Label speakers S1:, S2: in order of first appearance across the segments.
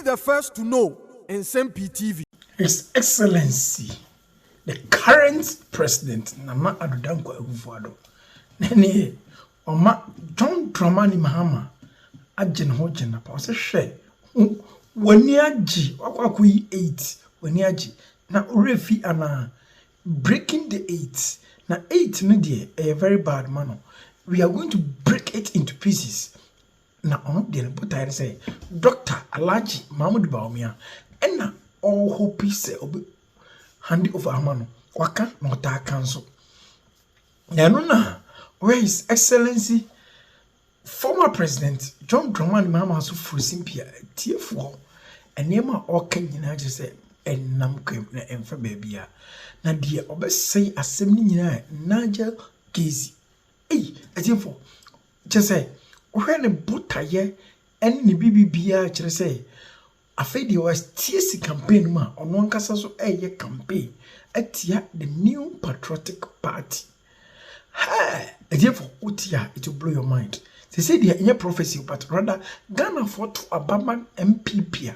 S1: the first to know in Nsem-Pii TV.
S2: His Excellency, the current president, Nama Adudanko Egufuado, Nene, Oma John Dramani Mahama, Ajen Hojen, Apostle Share, Waniaji, Wakui 8, Waniaji, na Urefi Ana, breaking the 8. Now 8 no a very bad manner. We are going to break it into pieces. Now on the put I say, Dr. Alaji Mahmoud Baumia, and now all who peace handy over Amano, Waka Nota Council. Yanuna, where His Excellency, former President John Dramani Mahama has for Nsem-Pii, TF4, and Nema or Kenyan say, and Namkem and for baby. Na dear obes say assembly nyina Nigel Casey. Hey, atimfo. Just say, when a botaye and ni bibia chere say, afa de was TC campaign ma on one kasa so eye campaign atia the new patriotic party. Ha, atimfo utia it will blow your mind. They say they are prophecy but rather Ghana for to Abaman MPP.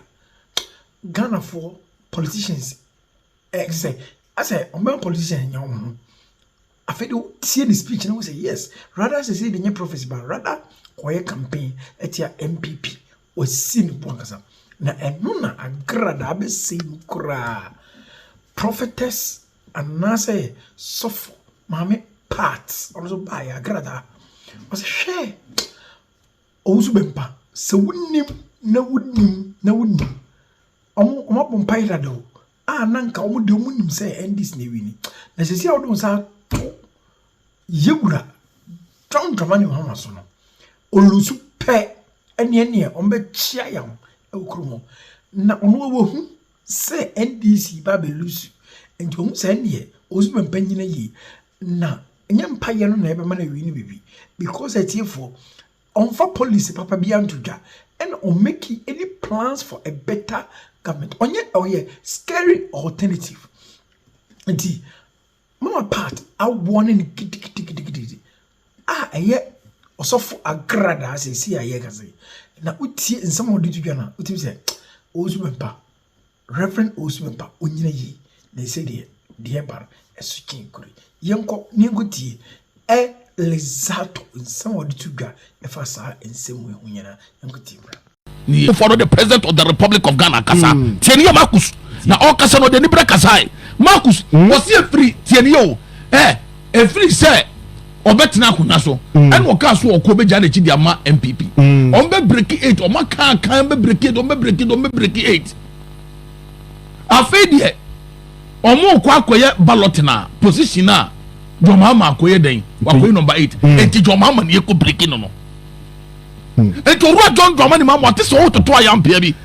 S2: Ghana for politicians. Say as a politician, young I feel see the speech and we say yes. Rather say the new prophecy, but rather quiet campaign at your MPP was seen Bwankasa. Na enuna agrada be seen kura prophetess and nase soft mame parts also by agrada was share Owusu Bempah so wouldn't na wouldn't Pompai do. Nanka omo de omunim say endis ne wini na sesi awdo sa to yewura John Dramani Mahama so no olusu pe ene ombe chia yam ekrumo na ono wo say NDC ba be lusu enti omu say ne Owusu Bempah nyina yi na nyampa ye no na ebe ma na wini bibi because etiefo onfa policy papa bi antudwa and on making any plans for a better government. Onye scary alternative. Indeed, mama part I warning kiti. Also for Agrada as see aye kaze. Na uti in some of the jana uti say Owusu Bempah, Reverend Owusu Bempah onyina yi. They say the bar esukin kuri. Yenko ninguti Lizato in some of the tuga if I saw in same way unyana yenguti.
S3: Follow the president of the Republic of Ghana kasa tienio Marcus na all kasa no de ni bre kasa Marcus was here free tienio e free say obetina akuna so and o ka so o ko be jana chi dia ma MPP on be break 8 o ma kan be break 8 on be break 8 afi de o mo ko akoye ballot na position na John Mahama akoye den akoye number 8 enti John Mahama ne ko break no and to what John Dramani Mahama this all to am baby.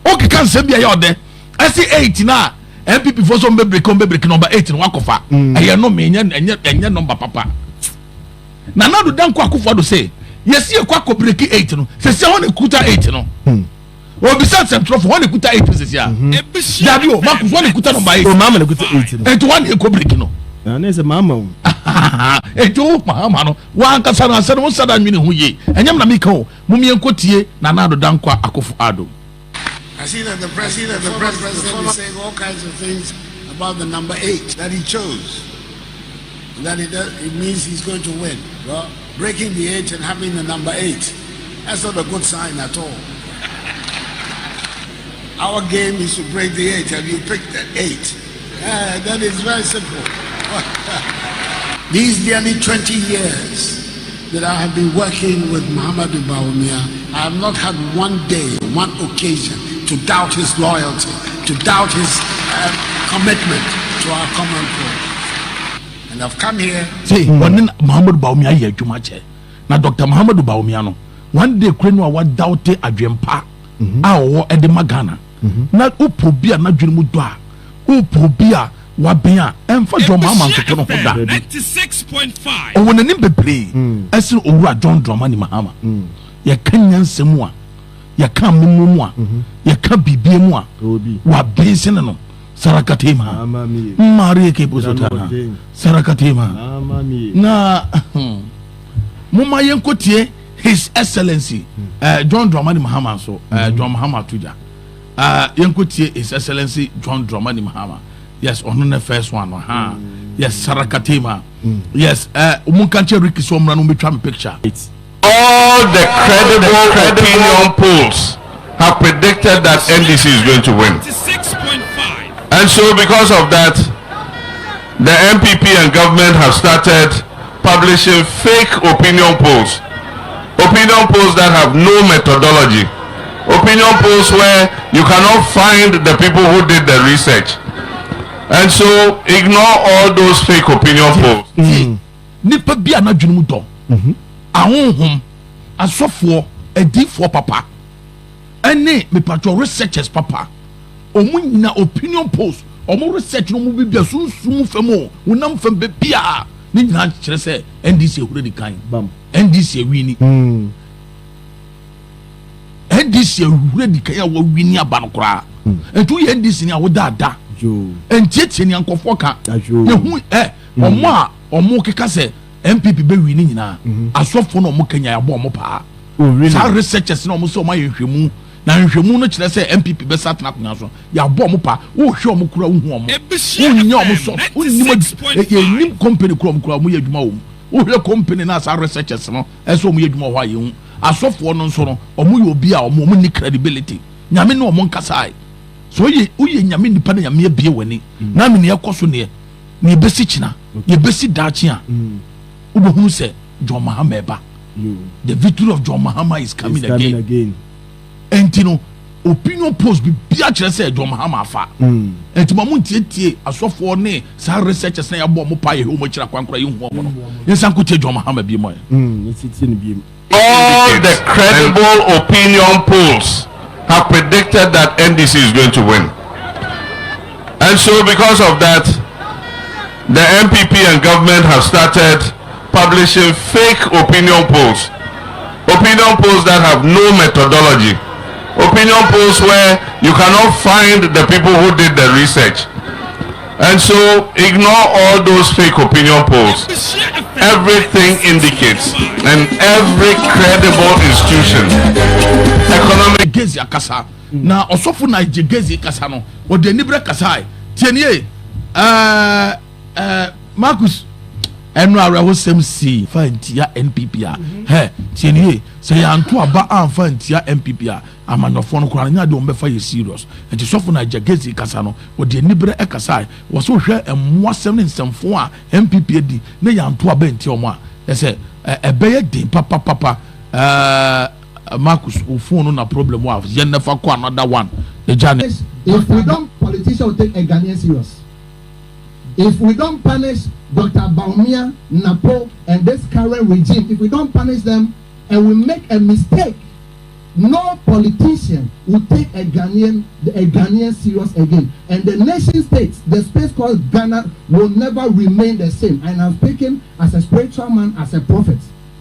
S3: Okay, can say be a there. I see 8 now. MPP for some break number 8 in Wakofa. I no me and number papa. Na do dan kwa to say. Yes, you kwa break 8 no. Say one kuta 8 no. Well, besides some trophy, one kuta 8 pieces ya. Dadio, Marcus one kuta number 8. Oh, mama kuta 8. And to one ko break no.
S4: And there's a mama.
S3: Ejo Mahama no wan kasa na se no sada nwini hu ye enyam na meka o mumie nkotie na do dankwa akofo ado.
S5: I see that the president is saying all kinds of things about the number 8 that he chose. That it means he's going to win. Well, breaking the 8 and having the number 8, that's not a good sign at all. Our game is to break the 8 and you pick the 8. That is very simple. These nearly 20 years that I have been working with Muhammadu Bawumia, I have not had one day, one occasion to doubt his loyalty, to doubt his commitment to our common cause. And I've come here.
S3: See, when Muhammadu Bawumia here too much, now Dr. Muhammadu Bawumia no, one day Krenwa wa doubte Nsem-Pii, awo Edema Ghana, na upobia na dwirimu doa, upobia wabia emfa John Mahama nkoto no hoda
S6: 96.5
S3: o wonanim bebre ese owura John Dramani Mahama ya kanya nsemu a ya ka memu a ya ka bibie mu a wa bensin no sarakatema mari ke bozotana sarakatema na muma yenkotie His Excellency John Dramani Mahama so John Mahama tuja Yankuti His Excellency John Dramani Mahama. Yes, on the first one. Yes, Sarakatema. Yes, Umunkanche Ricky Somran will be trying picture.
S4: All the credible opinion polls have predicted that NDC is going to win.
S6: 6.5.
S4: And so because of that, the MPP and government have started publishing fake opinion polls. Opinion polls that have no methodology. Opinion polls where you cannot find the people who did the research. And so ignore all those fake opinion polls.
S3: Nipa bi ana dwunu do. Ahonhom asofo edifo papa. Ene me patro researchers papa. Omu nyina opinion polls. Omu research no mu bibia sunsun famo. Wonam fam be bia. Ni nyina kire se NDC ehuro di kan. Bam. NDC ewini. NDC ehuro di kan ya wo wini aba no kra. Entu ye NDC ni awoda entieti ni ankofo ka yehu omo keka se MPP be wi ni nyina asofo no omo kanya yabo omo pa sa researchers no omo so omo yehwemu na nhwemu no kire se MPP be sat na kunya so yabo omo pa wo hwe omo kura hu omo unya omo so unim company kura omo ye adwuma wo hwe company na sa researchers no eso omo ye adwuma ho ayehu asofo no nso no omo ye obi a omo ni credibility nyame no omo nkasai so ye nyame nipa na nyame bie wani na me ne ekoso ne ne besi china ye besi dachi a ubohunu se John Mahama eba the victory of John Mahama is coming again. Entino opinion post bi bia kire se John Mahama afa entimo mu tie asofo ne sa researchers na ya bo mo pa ye ho mo kira kwankora ye hu omo no yensan ko tie John Mahama bi mo
S4: all the credible opinion polls have predicted that NDC is going to win. And so because of that, the MPP and government have started publishing fake opinion polls. Opinion polls that have no methodology. Opinion polls where you cannot find the people who did the research. And so ignore all those fake opinion polls. Everything indicates, and every credible institution, economic
S3: gezi akasa na osofu na gezi kasa no o de nibre kasa tienie Marcus enu areho sem si fantia NPP a tienie se ya nto aba amfantia NPP a amanofo no kwara nya de o befa ye serious enti sofu na gezi kasa no o de nibre kasa wo so hwe emmoasem ne nsemfo a NPP edi na ya nto aba enti omo a ese ebeye din papa Marcus phone na problem wa you never call another one
S7: if we don't politicians take a Ghanaian serious. If we don't punish Dr. Bawumia, Napo and this current regime, if we don't punish them and we make a mistake, no politician will take a Ghanaian serious again. And the nation states, the space called Ghana will never remain the same. And I'm speaking as a spiritual man, as a prophet.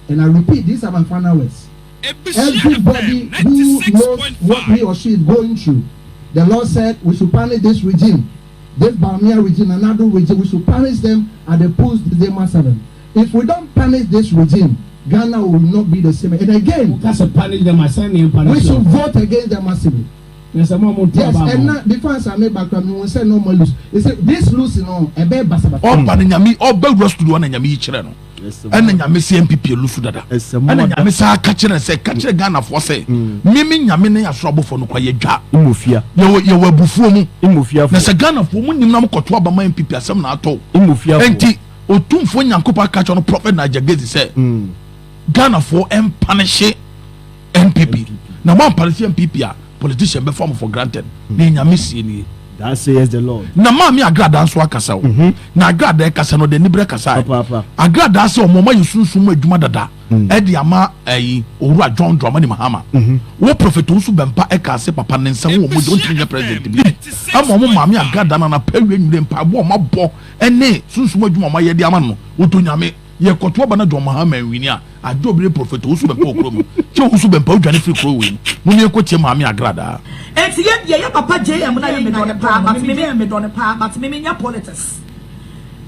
S7: And I repeat, these are my final words. Everybody who knows what he or she is going through, the Lord said we should punish this regime, this Bawumia regime, another regime, we should punish them at the post December 7. If we don't punish this regime, Ghana will not be the same. And again, we should vote against them massively. Yes, and now before I make background, we will say no more lose. They say this lose, you know, a bad bastard.
S3: All Pananyami, all bad rust to do one and Yami Chirano. And then Yamisi MPP Lusudada. And then Yamisa catching and say, catch a Ghana for say, Mimi Yamine a trouble for no quiet job. Imufia. You were buffoon. Imufia. There's a Ghana for woman, you know, Kotuaba, my MPP, as some not told. Imufia. And T. O two for Yankopa catch on a prophet Najagezi said, Ghana for M punish MPP. Now, one politician MPP. Politician be form for granted. Ni nyamisi ni.
S8: That says the Lord.
S3: Na Mami Agradaa nso akasa o. Na Agradaa kasa no de nibre kasa. Agradaa se omoma yusunsun adwuma dada. E de ama Owura John Dramani Mahama. Wo prophet Owusu Bempah e ka se papa ne nsam wo mo de ontinya president bi. Ama mo Mami Agradaa na pawe nwure mpa bo ma bo ene sunsun adwuma ma ye de ama no. Wo to nyame ye koto ba na John Mahama nwini a adobire prophet Owusu Bempah okro mu. Che Owusu Bempah odwane firi kro we. Mo ne ko tie Mami Agradaa.
S9: Enti ye papa JM na ye me don pa but me don pa but me nya politics.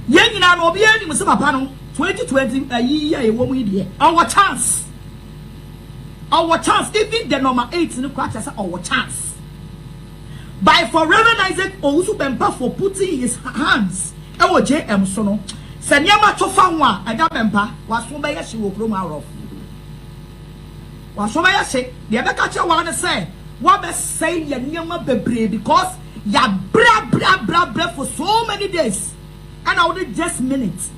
S9: Ye nyina no obi ani mu se papa no 2020 ayi ye wo mu ide. Our chance even the number 8 no kwa say our chance. by for Reverend Isaac Owusu Bempah for putting his hands JM so no sɛ nneɛma to fa ho a Agya Bempah waso bɛyɛ hye wɔ kurom arɔf waso bɛyɛ hye deɛ bɛka kyerɛ wɔn ne sɛ wabɛsɛe yɛ nneɛma bebree because ya bra for so many days and I would just minutes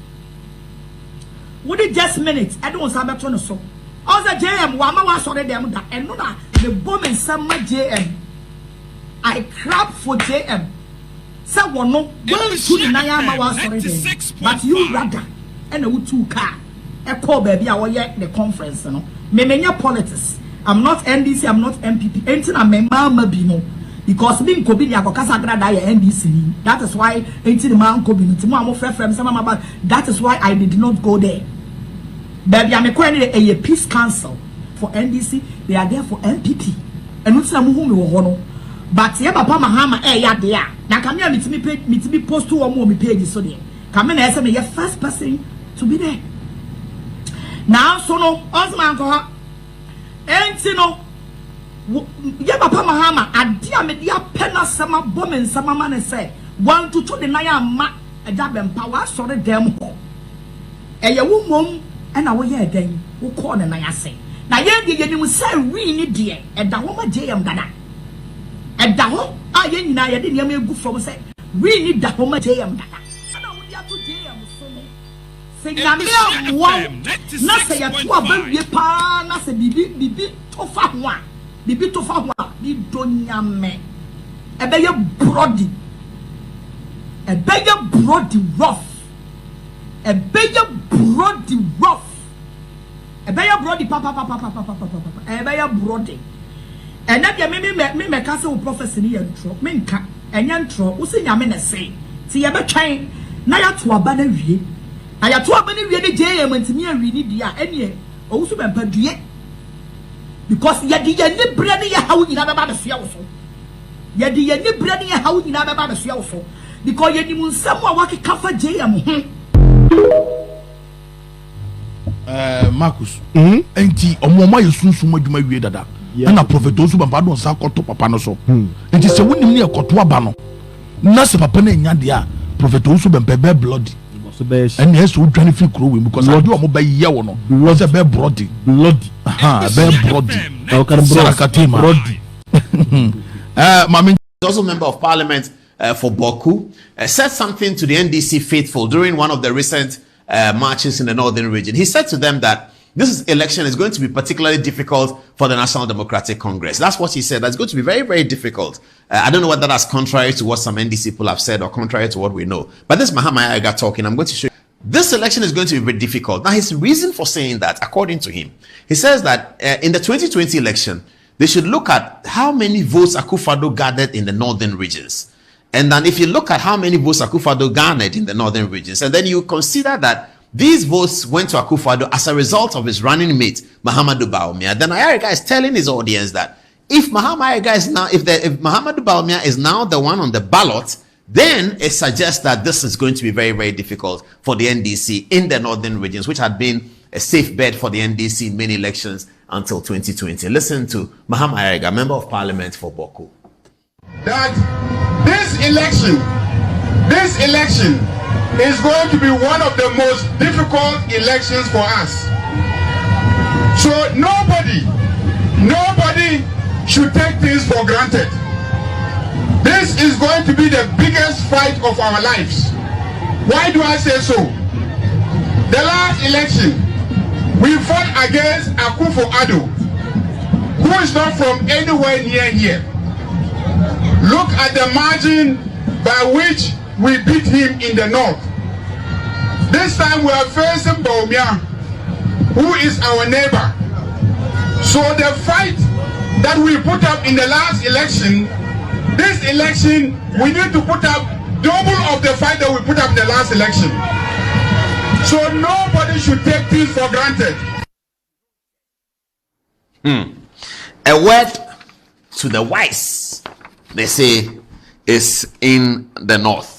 S9: ɛde wɔn nsa bɛto ne so ɔsɛ JM wama wasɔre dɛm da ɛno na the bomb nsɛm ma JM I clap for JM. Say one no going to the Nayama was already, but you rather and a two car a call baby. I yet the conference. No, me politics. I'm not NDC. I'm not MPP. Anything I'm a mama bino because being Kobini As Agradaa NDC. That is why anything the man Kobini to my friend some about. That is why I did not go there. Baby, I'm a peace council for NDC. They are there for MPP. And what's the movie? But yeah, Papa Mahama, yeah, there. Now come here, me post to one more me page so there. Come in, as me first person to be there. Now, so no, Osman go. And no, yeah, Papa Mahama, a dear me dear penna sama bomb and sama man say 1 to 2 the naya ma a job and power so the damn home. And your woman and our year again who call the naya say. Now, yeah, you will say really dear, and the woman JM Gana. And the home, I didn't hear good from say, we need the home JM. Say, one, not say a 12 year pa, not say bibi tofa one, bibi tofa one, be donya me. A beggar brody rough, a beggar brody rough, a beggar brody papa, a beggar brody. And that ya me castle prophecy and tro menka and yan tro usi nyame say ti ya betwan na ya to aba na wie aya to aba na wie de JM ntimi awi ni dia ene Owusu Bempah due because ya di ya ni bre ne ya hawo nyina beba be soa wo so ya di ya ni bre ne ya hawo nyina beba be soa wo so because ya ni mu nsam a wakeka fa JM
S3: Marcus enti omoma yesunsun adwuma wie dada and a prophet Owusu Bempah don sa koto papa no so enti se wonim ne koto aba no na se papa na nya dia prophet Owusu Bempah be bloody and yes wo dwane fi kuro we because I do omo ba ye wo no was a be bloody be bloody bloody mami
S8: also member of parliament for Boku said something to the NDC faithful during one of the recent marches in the northern region. He said to them that this election is going to be particularly difficult for the National Democratic Congress. That's what he said. That's going to be very, very difficult. I don't know whether that's contrary to what some NDC people have said or contrary to what we know. But this Mahama got talking. I'm going to show you. This election is going to be very difficult. Now, his reason for saying that, according to him, he says that in the 2020 election, they should look at how many votes Akufo-Addo gathered in the northern regions. And then if you look at how many votes Akufo-Addo garnered in the northern regions, and then you consider that these votes went to Akufo-Addo as a result of his running mate, Mahama Bawumia, then Ayariga is telling his audience that if Mahama Bawumia is now the one on the ballot, then it suggests that this is going to be very, very difficult for the NDC in the northern regions, which had been a safe bet for the NDC in many elections until 2020. Listen to Mahama Ayariga, Member of Parliament for Boku.
S10: That this election is going to be one of the most difficult elections for us. So nobody should take things for granted. This is going to be the biggest fight of our lives. Why do I say so? The last election, we fought against Akufo-Addo, who is not from anywhere near here. Look at the margin by which we beat him in the north. This time we are facing Bawumia, who is our neighbor. So the fight that we put up in the last election, this election we need to put up double of the fight that we put up in the last election. So nobody should take things for granted.
S8: A word to the wise, they say, is in the north.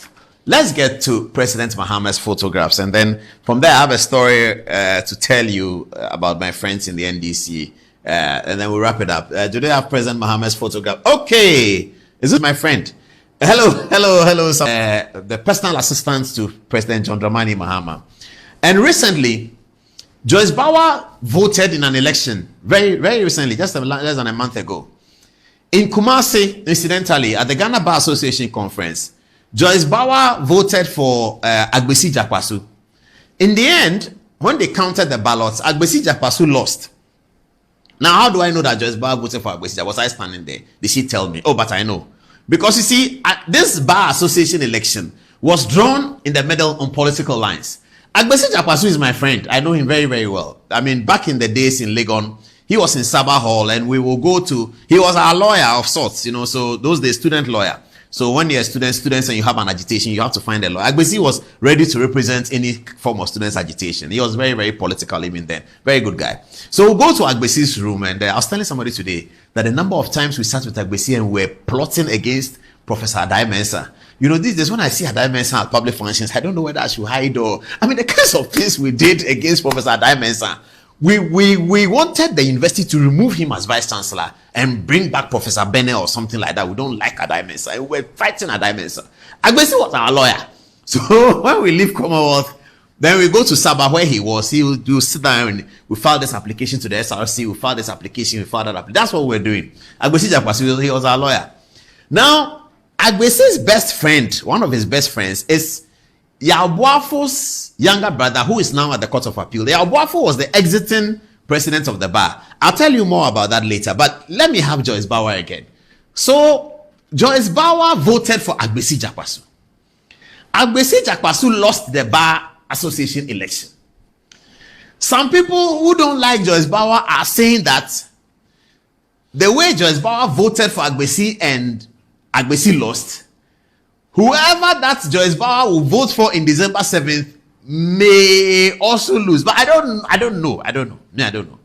S8: Let's get to President Mahama's photographs, and then from there I have a story to tell you about my friends in the NDC, and then we'll wrap it up. Do they have President Mahama's photograph? Okay, Is this my friend? Hello. The personal assistant to President John Dramani Mahama. And recently, Joyce Bauer voted in an election very, very recently, just less than a month ago. In Kumasi, incidentally, at the Ghana Bar Association conference, Joyce Bauer voted for Agbesi Jakwasu. In the end, when they counted the ballots, Agbesi Jakwasu lost. Now, how do I know that Joyce Bauer voted for Agbesi? Was I standing there? Did she tell me? Oh, but I know. Because you see, this Bar Association election was drawn in the middle on political lines. Agbesi Jakwasu is my friend. I know him very, very well. I mean, back in the days in Legon, he was in Sabah Hall, and we will go to, he was our lawyer of sorts, you know, so those days, student lawyer. So when you're students and you have an agitation, you have to find a lawyer. Agbesi was ready to represent any form of students' agitation. He was very, very political even then. Very good guy. So we'll go to Agbesi's room, and I was telling somebody today that the number of times we sat with Agbesi and we're plotting against Professor Adai Mensah. You know, these days when I see Adai Mensah at public functions, I don't know whether I should hide or... I mean, the kinds of things we did against Professor Adai Mensah. We wanted the university to remove him as vice chancellor and bring back Professor Bene or something like that. We don't like Adai Mensah. We're fighting Adai Mensah. Agbesi was our lawyer. So when we leave Commonwealth, then we go to Sabah where he was. He will sit down and we file this application to the SRC. We file this application. We file that application. That's what we're doing. Agbesi Jakwasu, he was our lawyer. Now, Agbesi's best friend, one of his best friends, is Yabuafo's younger brother, who is now at the Court of Appeal. Yabuafo was the exiting president of the bar. I'll tell you more about that later, but let me have Joyce Bauer again. So, Joyce Bauer voted for Agbesi Jakwasu. Agbesi Jakwasu lost the Bar Association election. Some people who don't like Joyce Bauer are saying that the way Joyce Bauer voted for Agbesi and Agbesi lost, whoever that Joyce Bauer will vote for in December 7th may also lose. But I don't know. I don't know.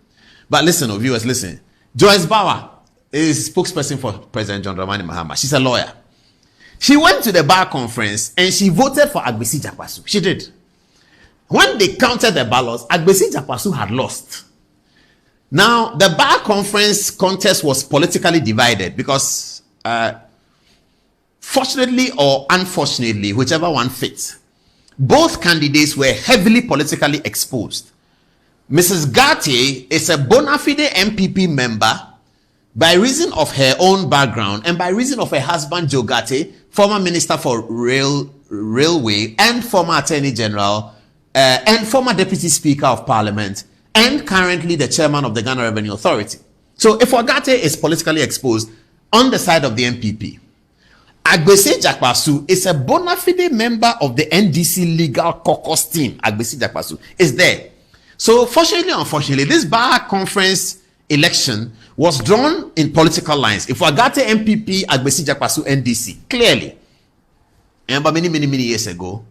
S8: But listen, viewers, listen. Joyce Bauer is spokesperson for President John Dramani Mahama. She's a lawyer. She went to the bar conference and she voted for Agbesi Jakwasu. She did. When they counted the ballots, Agbesi Jakwasu had lost. Now, the bar conference contest was politically divided because fortunately or unfortunately, whichever one fits, both candidates were heavily politically exposed. Mrs. Garte is a bona fide MPP member by reason of her own background and by reason of her husband, Joe Garte, former Minister for Railway and former Attorney General and former Deputy Speaker of Parliament and currently the Chairman of the Ghana Revenue Authority. So if Garte is politically exposed on the side of the MPP, Agbesi Jakwasu is a bona fide member of the NDC legal caucus team. Agbesi Jakwasu is there. So fortunately, unfortunately, this bar conference election was drawn in political lines. If Agate MPP, Agbesi Jakwasu NDC, clearly. Remember many years ago,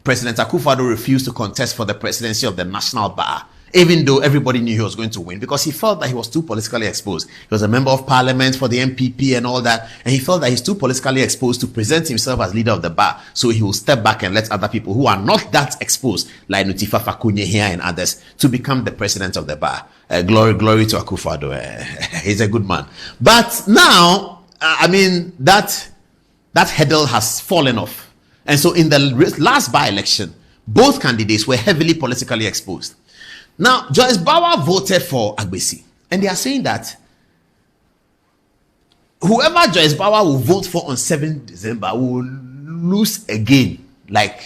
S8: President Akufo-Addo refused to contest for the presidency of the National Bar, even though everybody knew he was going to win, because he felt that he was too politically exposed. He was a member of parliament for the MPP and all that, and he felt that he's too politically exposed to present himself as leader of the bar, so he will step back and let other people who are not that exposed, like Nutifa Fakunye here and others, to become the president of the bar. Glory to Akufo-Addo. He's a good man. But now, I mean, that hurdle has fallen off. And so in the last by-election, both candidates were heavily politically exposed. Now, Joyce Bauer voted for Agbesi, and they are saying that whoever Joyce Bauer will vote for on 7th December will lose again, like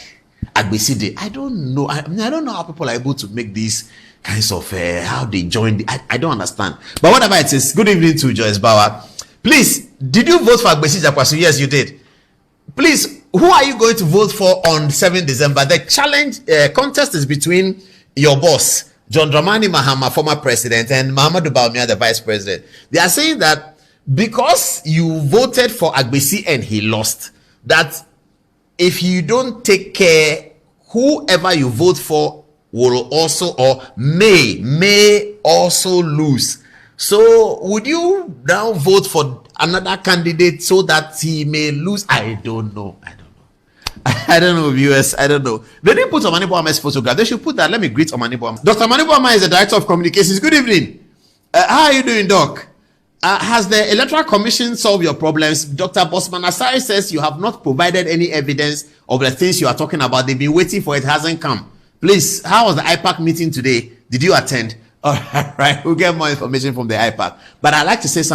S8: Agbesi did. I don't know. I don't know how people are able to make these kinds of how they join. I don't understand. But whatever it is, good evening to Joyce Bauer. Please, did you vote for Agbesi Jakwasu? Yes, you did. Please, who are you going to vote for on 7th December? The challenge contest is between your boss, John Dramani Mahama, former president, and Muhammadu Bawumia, the vice president. They are saying that because you voted for Agbesi and he lost, that if you don't take care, whoever you vote for will also or may also lose. So would you now vote for another candidate so that he may lose? I don't know, viewers. I don't know. They didn't put Omani Boama's photograph. They should put that. Let me greet Omani Boama. Dr. Omani Boama is the director of communications. Good evening. How are you doing, Doc? has the Electoral Commission solved your problems? Dr. Bosman Asari says you have not provided any evidence of the things you are talking about. They've been waiting for it, hasn't come. Please, how was the IPAC meeting today? Did you attend? All right, we'll get more information from the IPAC. But I'd like to say something.